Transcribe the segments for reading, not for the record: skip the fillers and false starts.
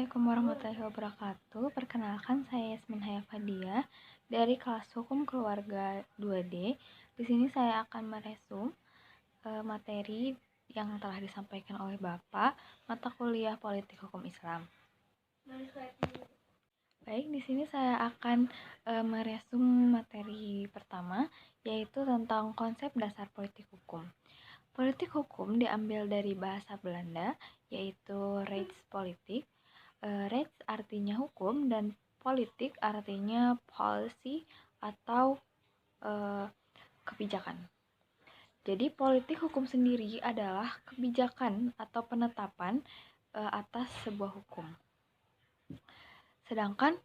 Assalamualaikum warahmatullahi wabarakatuh. Perkenalkan, saya Yasmin Hayafadia dari kelas Hukum Keluarga 2D. Di sini saya akan meresum materi yang telah disampaikan oleh Bapak, mata kuliah Politik Hukum Islam. Baik, di sini saya akan meresum materi pertama, yaitu tentang konsep dasar politik hukum. Politik hukum diambil dari bahasa Belanda, yaitu Rechtspolitik. Rechts artinya hukum dan politik artinya policy atau kebijakan. Jadi politik hukum sendiri adalah kebijakan atau penetapan atas sebuah hukum. Sedangkan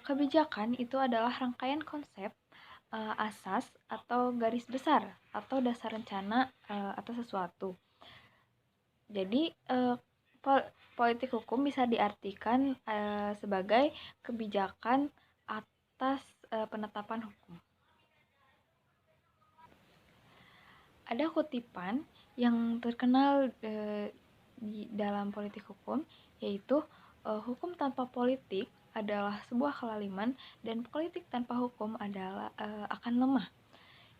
kebijakan itu adalah rangkaian konsep, asas atau garis besar atau dasar rencana atas sesuatu. Jadi politik hukum bisa diartikan sebagai kebijakan atas penetapan hukum. Ada kutipan yang terkenal di dalam politik hukum, yaitu hukum tanpa politik adalah sebuah kelaliman dan politik tanpa hukum adalah akan lemah.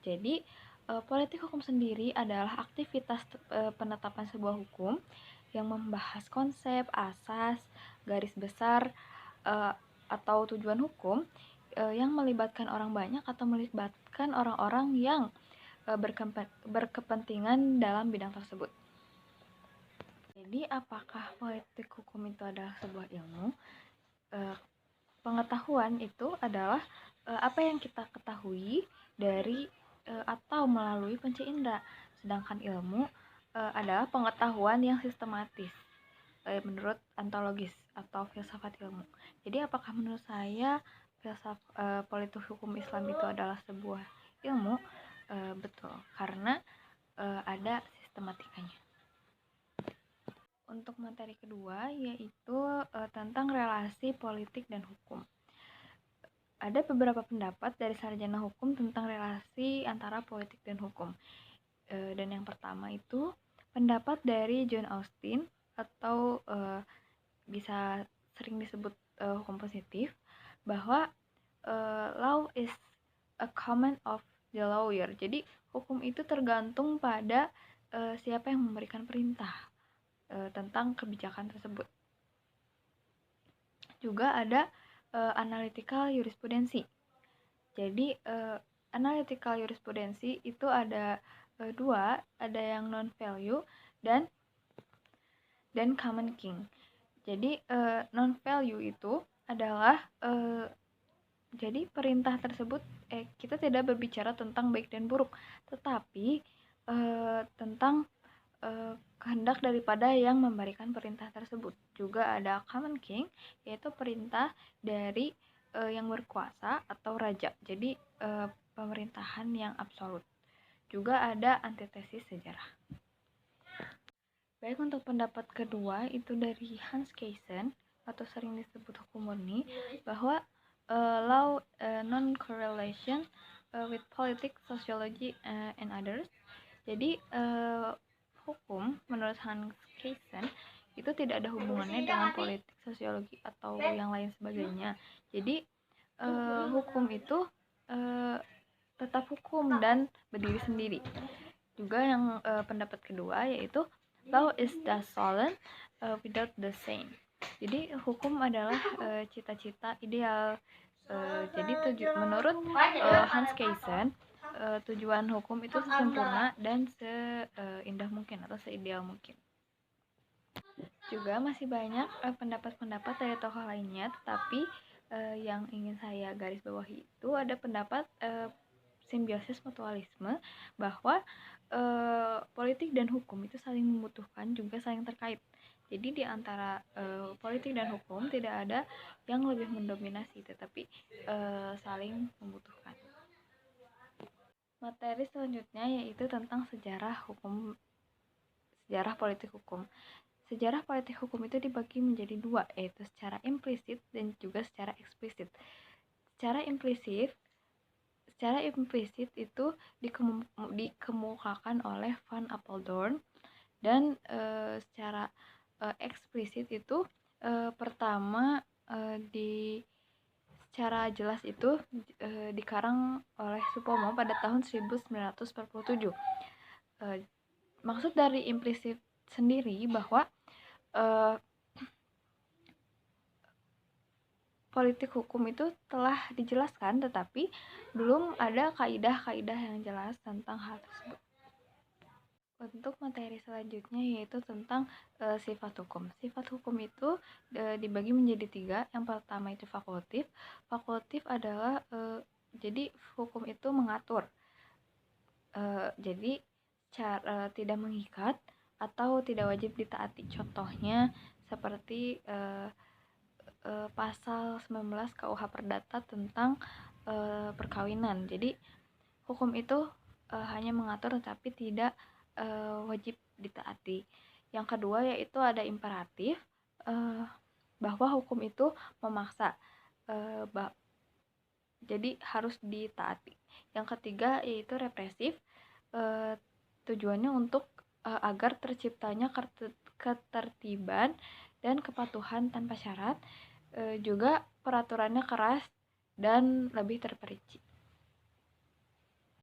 Jadi politik hukum sendiri adalah aktivitas penetapan sebuah hukum yang membahas konsep, asas, garis besar, atau tujuan hukum yang melibatkan orang banyak atau melibatkan orang-orang yang berkepentingan dalam bidang tersebut. Jadi, apakah politik hukum itu adalah sebuah ilmu? Pengetahuan itu adalah apa yang kita ketahui dari atau melalui panca indera. Sedangkan ilmu adalah pengetahuan yang sistematis menurut ontologis atau filsafat ilmu. Jadi apakah menurut saya politik hukum Islam itu adalah sebuah ilmu? Betul, karena ada sistematikanya. Untuk materi kedua yaitu tentang relasi politik dan hukum. Ada beberapa pendapat dari sarjana hukum tentang relasi antara politik dan hukum. Dan yang pertama itu pendapat dari John Austin atau bisa sering disebut hukum positif, bahwa law is a comment of the lawyer. Jadi hukum itu tergantung pada siapa yang memberikan perintah tentang kebijakan tersebut. Juga ada analytical jurisprudency. Jadi analytical jurisprudency itu ada dua, ada yang non value dan common king. Jadi non value itu adalah jadi perintah tersebut kita tidak berbicara tentang baik dan buruk, tetapi tentang kehendak daripada yang memberikan perintah tersebut. Juga ada common king, yaitu perintah dari yang berkuasa atau raja. Jadi pemerintahan yang absolut. Juga ada antitesis sejarah. Baik, untuk pendapat kedua itu dari Hans Kelsen atau sering disebut hukum murni, bahwa law non-correlation with politics, sociology, and others. Jadi hukum menurut Hans Kelsen itu tidak ada hubungannya dengan politik, sosiologi, atau yang lain sebagainya. Jadi hukum itu tetap hukum dan berdiri sendiri. Juga yang pendapat kedua yaitu law is the solemn without the saint. Jadi hukum adalah cita-cita ideal. Jadi menurut Hans Kelsen, tujuan hukum itu sempurna dan seindah mungkin atau seideal mungkin. Juga masih banyak pendapat-pendapat dari tokoh lainnya, tetapi yang ingin saya garis bawahi itu ada pendapat simbiosis mutualisme, bahwa politik dan hukum itu saling membutuhkan, juga saling terkait. Jadi di antara politik dan hukum tidak ada yang lebih mendominasi, tetapi saling membutuhkan. Materi selanjutnya yaitu tentang sejarah politik hukum. Sejarah politik hukum itu dibagi menjadi dua, yaitu secara implisit dan juga secara eksplisit. Secara implisit itu dikemukakan oleh Van Apeldoorn, dan secara eksplisit itu Pertama, secara jelas itu dikarang oleh Supomo pada tahun 1947. Maksud dari implisit sendiri bahwa politik hukum itu telah dijelaskan, tetapi belum ada kaidah-kaidah yang jelas tentang hal tersebut. Untuk materi selanjutnya yaitu tentang sifat hukum. Sifat hukum itu dibagi menjadi 3. Yang pertama itu fakultatif. Fakultatif adalah jadi hukum itu mengatur. Jadi cara tidak mengikat atau tidak wajib ditaati. Contohnya seperti pasal 19 KUH Perdata tentang perkawinan. Jadi hukum itu hanya mengatur tetapi tidak wajib ditaati. Yang kedua yaitu ada imperatif, bahwa hukum itu memaksa, jadi harus ditaati. Yang ketiga yaitu represif, tujuannya untuk agar terciptanya ketertiban dan kepatuhan tanpa syarat. Juga peraturannya keras dan lebih terperinci.